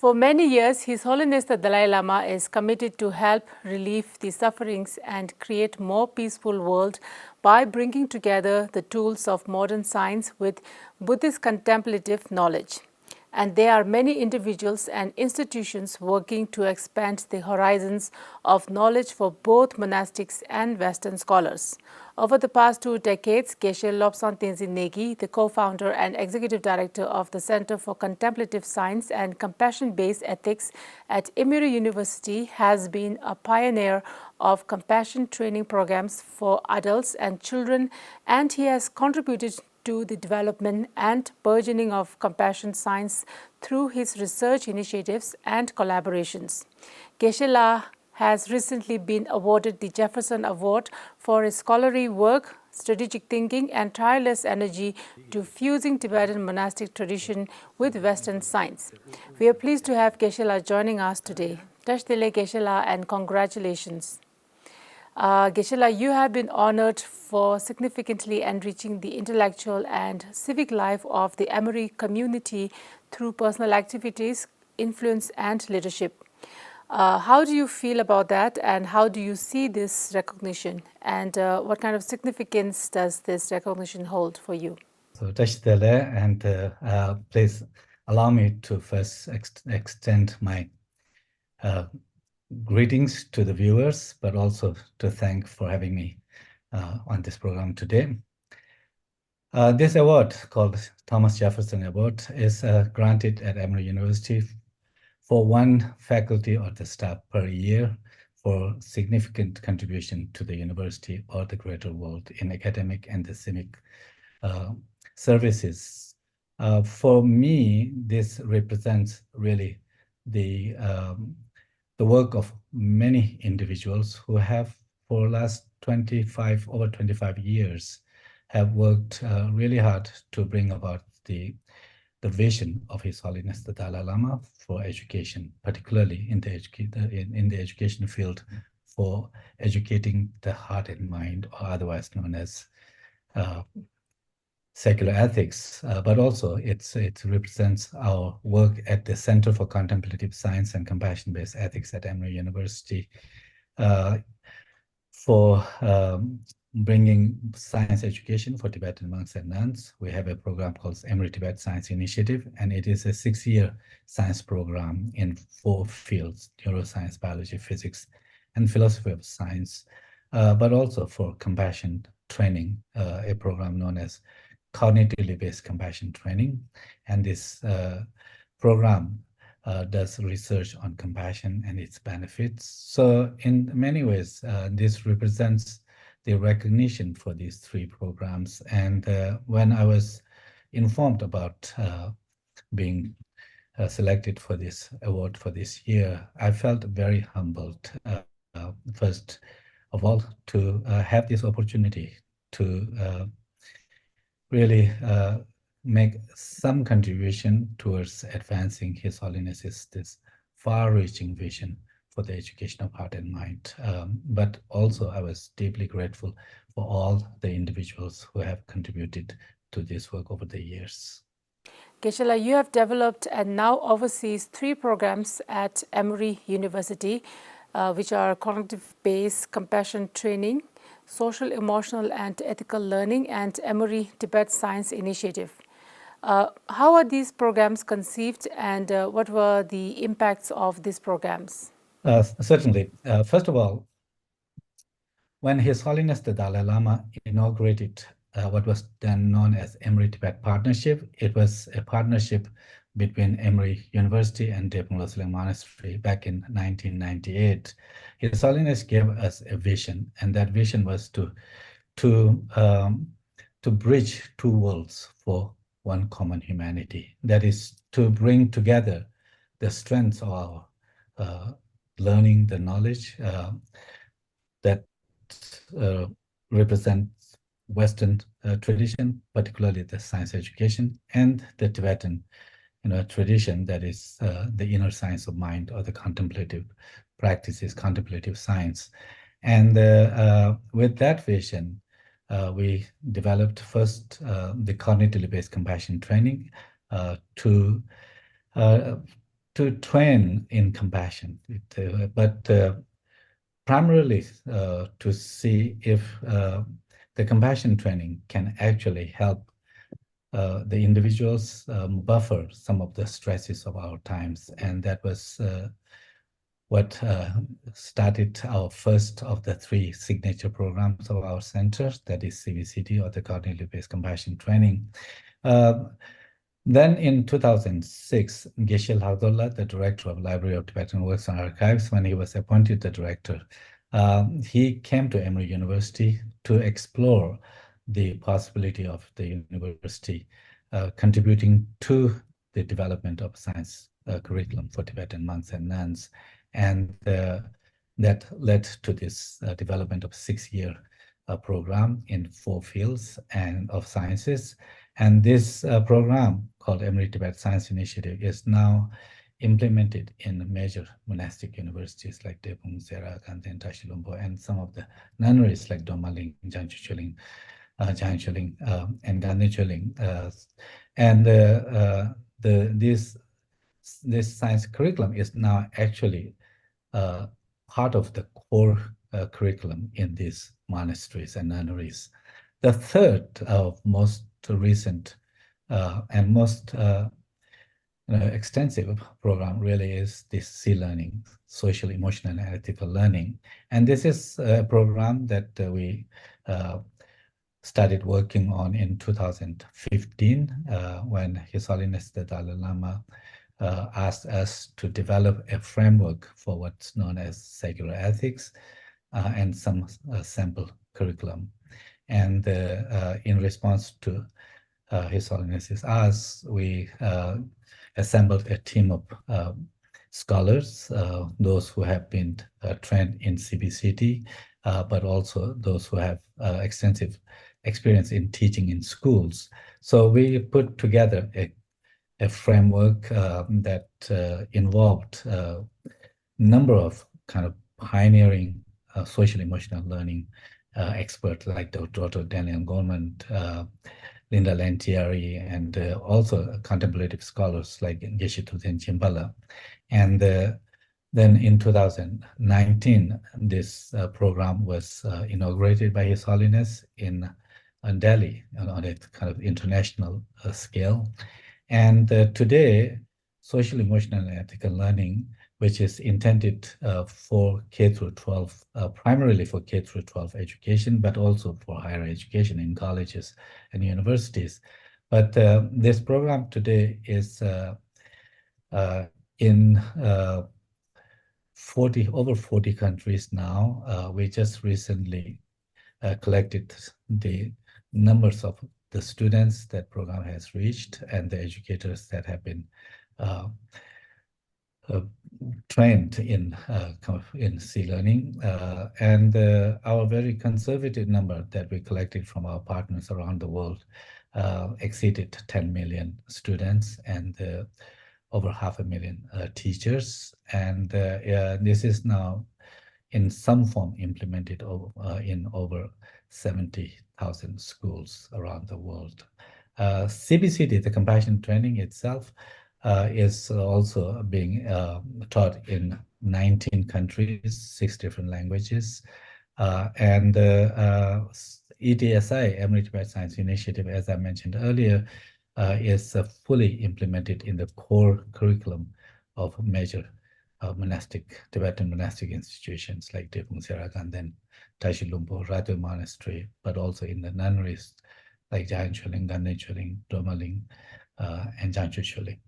For many years, His Holiness the Dalai Lama is committed to help relieve the sufferings and create more peaceful world by bringing together the tools of modern science with Buddhist contemplative knowledge. And there are many individuals and institutions working to expand the horizons of knowledge for both monastics and Western scholars. Over the past 2 decades, Geshe Lobsang Tenzin Negi, the co-founder and executive director of the Center for Contemplative Science and Compassion-Based Ethics at Emory University, has been a pioneer of compassion training programs for adults and children, and he has contributed to the development and burgeoning of compassion science through his research initiatives and collaborations. Geshe La has recently been awarded the Jefferson Award for his scholarly work, strategic thinking, and tireless energy to fusing Tibetan monastic tradition with Western science. We are pleased to have Geshe La joining us today. Tashdile Geshe La, and congratulations. Geshe La, you have been honored for significantly enriching the intellectual and civic life of the Emory community through personal activities, influence, and leadership. How do you feel about that, and how do you see this recognition, and what kind of significance does this recognition hold for you? So, Tashdile, and please allow me to first extend my greetings to the viewers, but also to thank for having me on this program today. This award, called Thomas Jefferson Award, is granted at Emory University for one faculty or the staff per year for significant contribution to the university or the greater world in academic and the civic services. For me, this represents really the work of many individuals who have, for last over 25 years, have worked really hard to bring about the vision of His Holiness the Dalai Lama for education, particularly in the education field, for educating the heart and mind, or otherwise known as secular ethics, but also it represents our work at the Center for Contemplative Science and Compassion-Based Ethics at Emory University for bringing science education for Tibetan monks and nuns. We have a program called Emory Tibet Science Initiative, and it is a 6-year science program in 4 fields: neuroscience, biology, physics, and philosophy of science, but also for compassion training, a program known as cognitively based compassion training. And this program does research on compassion and its benefits. So in many ways, this represents the recognition for these 3 programs. And when I was informed about being selected for this award for this year, I felt very humbled, first of all, to have this opportunity to really make some contribution towards advancing His Holiness's this far-reaching vision for the education of heart and mind. But also I was deeply grateful for all the individuals who have contributed to this work over the years. Geshe La, you have developed and now oversees 3 programs at Emory University, which are cognitive-based compassion training, social, emotional, and ethical learning, and Emory Tibet Science Initiative. How are these programs conceived, and what were the impacts of these programs? Certainly. First of all, when His Holiness the Dalai Lama inaugurated what was then known as Emory-Tibet Partnership, it was a partnership between Emory University and Daepung Losling Monastery back in 1998. His Holiness gave us a vision, and that vision was to bridge 2 worlds for one common humanity. That is, to bring together the strengths of our learning, the knowledge that represents Western tradition, particularly the science education, and the Tibetan tradition, that is the inner science of mind, or the contemplative practices, contemplative science. And with that vision, we developed first the cognitively based compassion training to to train in compassion, but primarily to see if the compassion training can actually help the individuals buffer some of the stresses of our times. And that was what started our first of the three signature programs of our center, that is CBCT, or the Cognitive-Based Compassion Training. Then in 2006, Geshe Lhagdola, the director of Library of Tibetan Works and Archives, when he was appointed the director, he came to Emory University to explore the possibility of the university contributing to the development of science curriculum for Tibetan monks and nuns. And that led to this development of 6-year program in 4 fields and of sciences. And this program called Emory Tibet Science Initiative is now implemented in major monastic universities like Drepung, Sera, Kanten, Tashilumpo, and some of the nunneries like Domaling, Janchuchuling, Janchuling, and Gandechuling. And this science curriculum is now actually part of the core curriculum in these monasteries and nunneries. The third most recent and most extensive program really is this C-learning, social, emotional, and ethical learning. And this is a program that we started working on in 2015 when His Holiness the Dalai Lama asked us to develop a framework for what's known as secular ethics and some sample curriculum. And in response to His Holiness's ask, we assembled a team of scholars, those who have been trained in CBCT, but also those who have extensive experience in teaching in schools. So we put together a framework that involved a number of kind of pioneering social emotional learning experts like Dr. Daniel Goleman, Linda Lantieri, and also contemplative scholars like Geshe Tenzin Negi. And then in 2019, this program was inaugurated by His Holiness in Delhi on a kind of international scale. And today, social, emotional, and ethical learning, which is intended for K through 12, primarily for K through 12 education, but also for higher education in colleges and universities. But this program today is in over 40 countries now. We just recently collected the numbers of the students that program has reached and the educators that have been trained in C-learning, and our very conservative number that we collected from our partners around the world exceeded 10 million students and over 500,000 teachers, and this is now in some form implemented in over 70,000 schools around the world. CBCT, the compassion training itself, is also being taught in 19 countries, 6 different languages. And ETSI, Emory Tibet Science Initiative, as I mentioned earlier, is fully implemented in the core curriculum of major Tibetan monastic institutions like Drepung Serakan, then Tashilumpo, Ratu Monastery, but also in the nunneries like Janchuling, Gandechuling, Domaling, and Janchuchuling.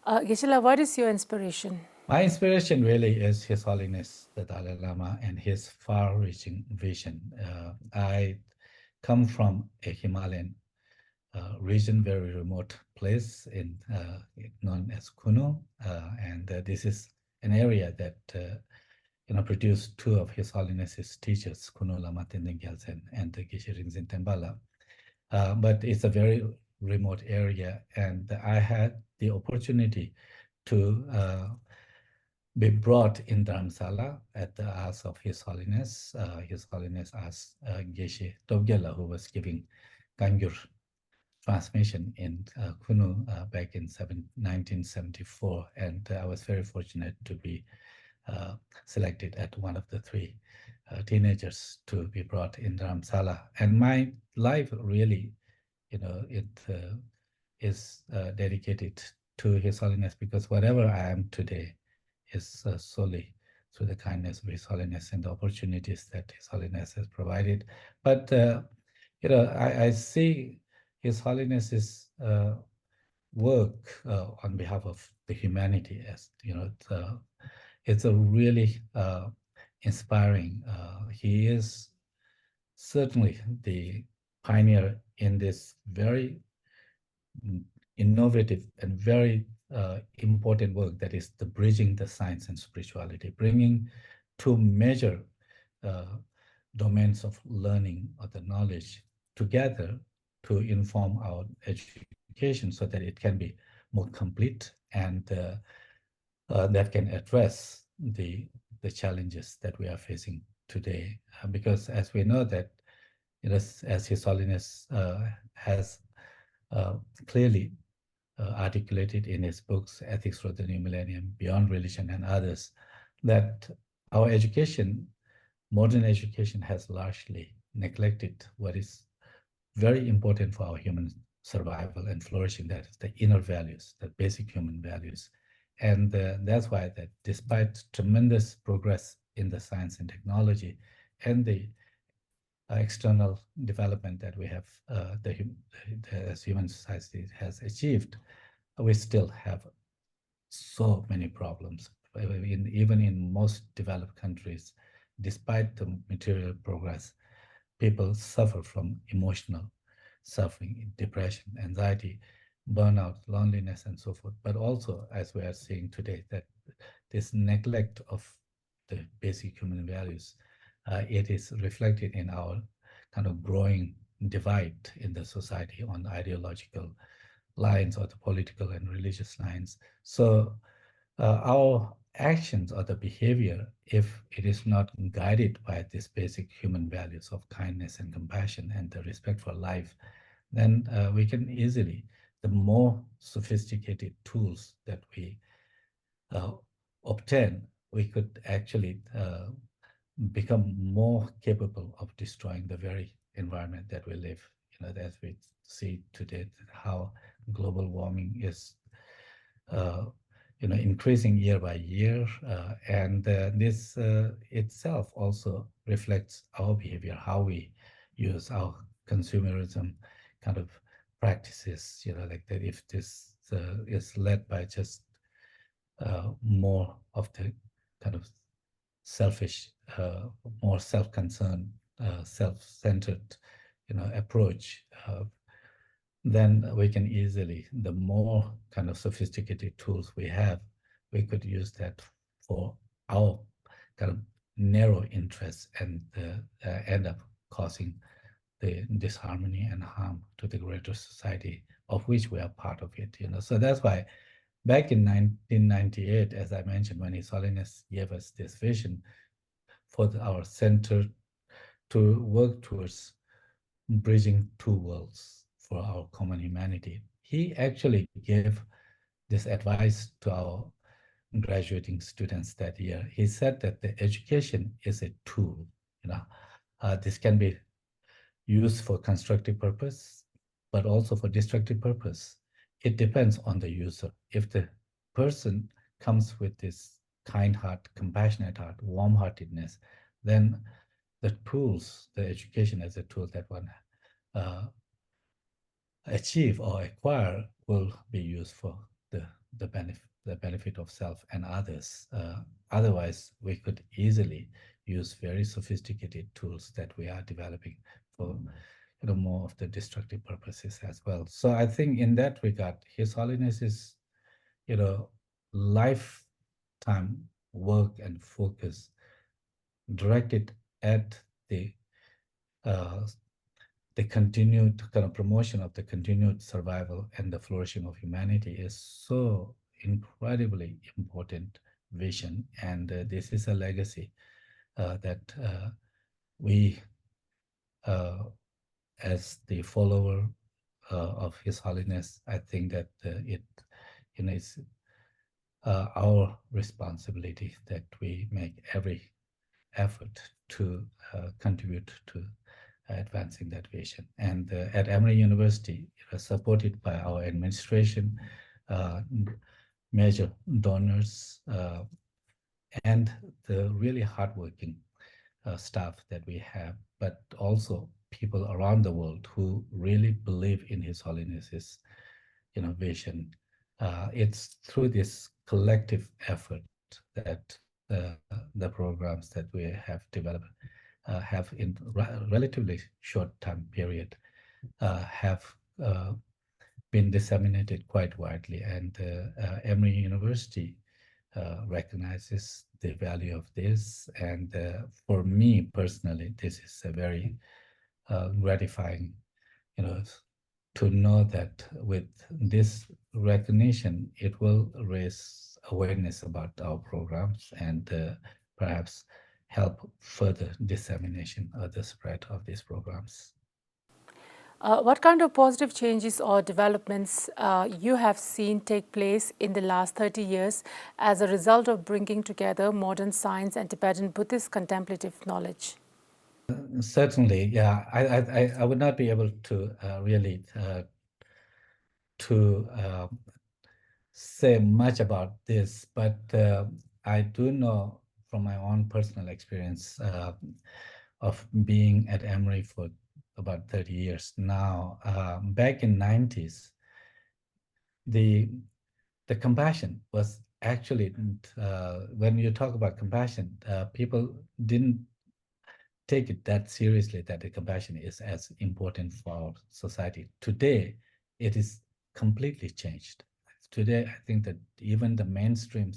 Geshe-la, what is your inspiration? My inspiration really is His Holiness the Dalai Lama and his far-reaching vision. I come from a Himalayan region, very remote place in known as Kuno, and this is an area that produced 2 of His Holiness's teachers, Kuno Lama Tenzin Gyaltsen and Geshe Rinzin Tembala. But it's a very remote area, and I had the opportunity to be brought in Dharamsala at the ask of His Holiness. His Holiness asked Geshe Tobgyala, who was giving Gangyur transmission in Kunu back in 1974, and I was very fortunate to be selected as one of the three teenagers to be brought in Dharamsala. And my life really, it is dedicated to His Holiness, because whatever I am today is solely through the kindness of His Holiness and the opportunities that His Holiness has provided. But I see His Holiness's work on behalf of the humanity as it's a really inspiring. He is certainly the pioneer in this very innovative and very important work, that is the bridging the science and spirituality, bringing two major domains of learning or the knowledge together to inform our education so that it can be more complete and that can address the challenges that we are facing today. Because as we know that, as His Holiness has clearly articulated in his books, Ethics for the New Millennium, Beyond Religion, and others, that our education, modern education, has largely neglected what is very important for our human survival and flourishing, that is the inner values, the basic human values. And that's why that despite tremendous progress in the science and technology and the external development that we have, as human society has achieved, we still have so many problems. Even in most developed countries, despite the material progress, people suffer from emotional suffering, depression, anxiety, burnout, loneliness, and so forth. But also, as we are seeing today, that this neglect of the basic human values, it is reflected in our kind of growing divide in the society on ideological lines or the political and religious lines. So our actions or the behavior, if it is not guided by these basic human values of kindness and compassion and the respect for life, then we can easily, the more sophisticated tools that we obtain, we could actually become more capable of destroying the very environment that we live. As we see today, how global warming is increasing year by year, and this itself also reflects our behavior, how we use our consumerism kind of practices. Like that, if this is led by just more of the kind of selfish, more self-concerned, self-centered, approach, then we can easily, the more kind of sophisticated tools we have, we could use that for our kind of narrow interests and end up causing the disharmony and harm to the greater society of which we are part of it. So that's why back in 1998, as I mentioned, when His Holiness gave us this vision for our center to work towards bridging two worlds for our common humanity, he actually gave this advice to our graduating students that year. He said that the education is a tool. This can be used for constructive purpose, but also for destructive purpose. It depends on the user. If the person comes with this kind heart, compassionate heart, warm-heartedness, then the tools, the education as a tool that one achieve or acquire will be used for the benefit of self and others. Otherwise, we could easily use very sophisticated tools that we are developing for more of the destructive purposes as well. So I think in that regard, His Holiness's lifetime work and focus directed at the continued kind of promotion of the continued survival and the flourishing of humanity is so incredibly important vision. And this is a legacy that we, as the follower of His Holiness, I think that it's our responsibility that we make every effort to contribute to advancing that vision. And at Emory University, it was supported by our administration, major donors, and the really hardworking staff that we have, but also people around the world who really believe in His Holiness's vision. It's through this collective effort that the programs that we have developed have in relatively short time period have been disseminated quite widely, and Emory University recognizes the value of this. And for me personally, this is a very gratifying, to know that with this recognition, it will raise awareness about our programs and perhaps help further dissemination or the spread of these programs. What kind of positive changes or developments you have seen take place in the last 30 years as a result of bringing together modern science and Tibetan Buddhist contemplative knowledge? Certainly, yeah. I would not be able to really say much about this, but I do know from my own personal experience of being at Emory for about 30 years now. Back in 90s, the compassion was actually, when you talk about compassion, people didn't take it that seriously, that the compassion is as important for our society. Today, it is completely changed. Today, I think that even the mainstream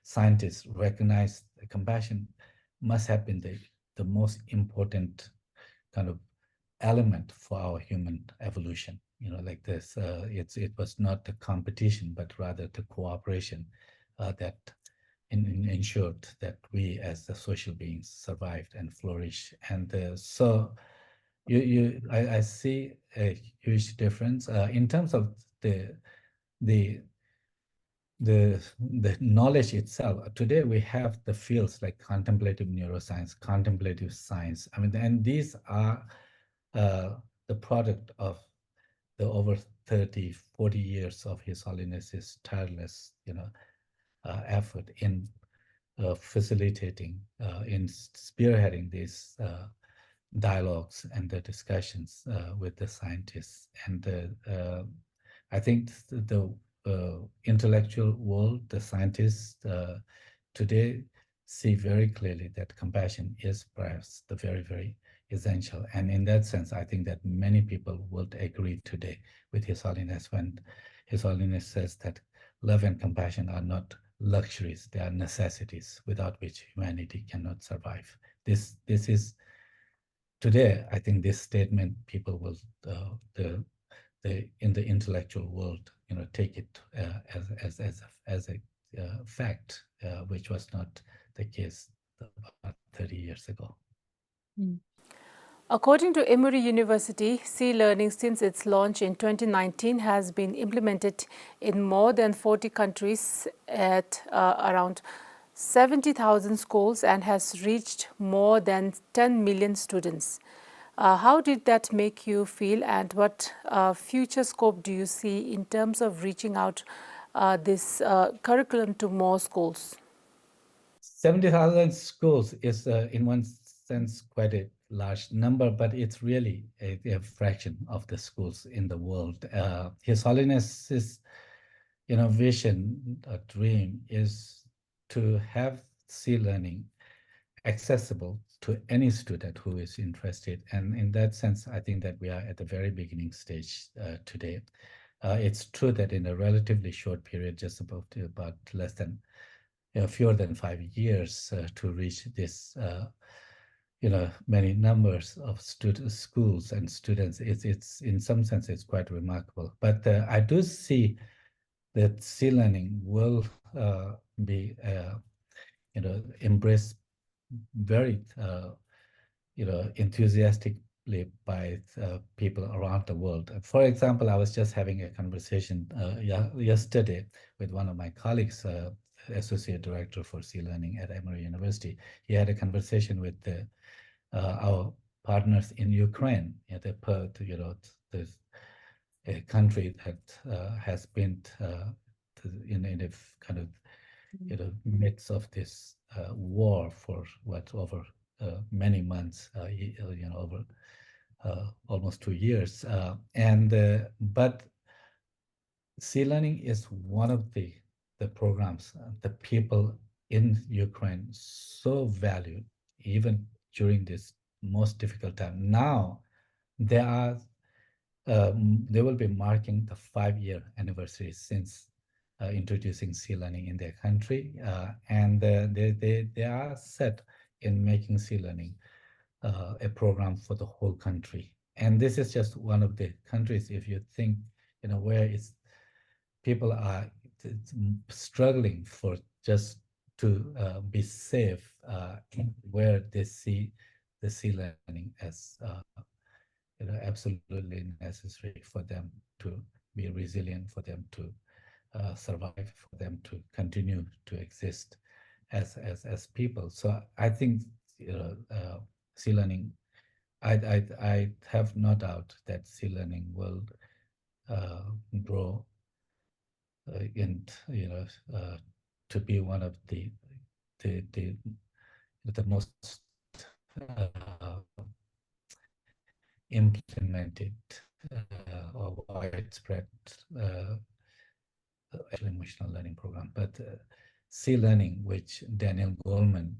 scientists recognize that compassion must have been the most important kind of element for our human evolution. Like this, it was not the competition, but rather the cooperation that ensured that we as the social beings survived and flourished. And so I see a huge difference in terms of the knowledge itself. Today we have the fields like contemplative neuroscience, contemplative science. I mean, and these are the product of the over 30, 40 years of His Holiness's tireless, effort in facilitating, in spearheading these dialogues and the discussions with the scientists. And I think the intellectual world, the scientists today see very clearly that compassion is perhaps the very, very essential. And in that sense, I think that many people would agree today with His Holiness when His Holiness says that love and compassion are not luxuries, they are necessities without which humanity cannot survive. This is today, I think this statement people will in the intellectual world, take it as a fact, which was not the case about 30 years ago. According to Emory University, C-learning since its launch in 2019 has been implemented in more than 40 countries at around 70,000 schools and has reached more than 10 million students. How did that make you feel, and what future scope do you see in terms of reaching out this curriculum to more schools? 70,000 schools is, in one sense, quite a large number, but it's really a fraction of the schools in the world. His Holiness's vision, a dream, is to have C-learning accessible to any student who is interested. And in that sense, I think that we are at the very beginning stage today. It's true that in a relatively short period, just about less than, fewer than 5 years to reach this, many numbers of schools and students, it's in some sense, it's quite remarkable. But I do see that C-learning will be, embraced very, enthusiastic by people around the world. For example, I was just having a conversation yesterday with one of my colleagues, Associate Director for Sea Learning at Emory University. He had a conversation with our partners in Ukraine, a country that has been in a kind of midst of this war for over many months, over almost 2 years, but Sea Learning is one of the programs the people in Ukraine so valued even during this most difficult time. Now they will be marking the 5-year anniversary since introducing Sea Learning in their country, and they are set in making Sea Learning a program for the whole country. And this is just one of the countries, if you think, where people are struggling for just to be safe, where they see the Sea Learning as absolutely necessary for them to be resilient, for them to survive, for them to continue to exist as people. So I think Sea Learning, I have no doubt that Sea Learning will grow and to be one of the most implemented or widespread emotional learning program. But Sea Learning, which Daniel Goleman,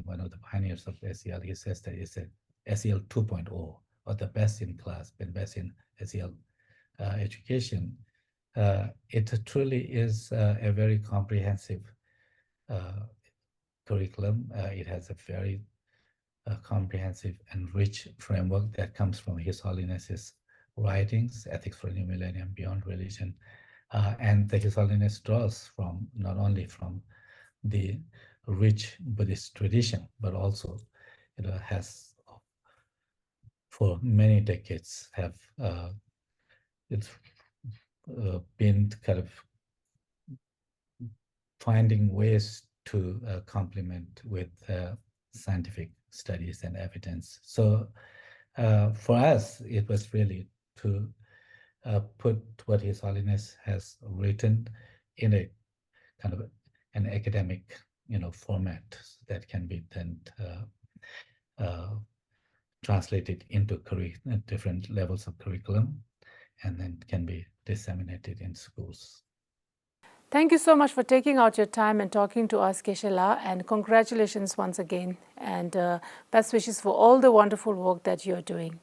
one of the pioneers of SEL, he says that it's a SEL 2.0, or the best in class, and best in SEL education. It truly is a very comprehensive curriculum. It has a very comprehensive and rich framework that comes from His Holiness's writings, Ethics for a New Millennium, Beyond Religion, and His Holiness draws from not only from the rich Buddhist tradition, but also has for many decades have it's been kind of finding ways to complement with scientific studies and evidence. So for us, it was really to put what His Holiness has written in a kind of an academic, format that can be then translated into different levels of curriculum, and then can be disseminated in schools. Thank you so much for taking out your time and talking to us, Geshe-la, and congratulations once again, and best wishes for all the wonderful work that you're doing.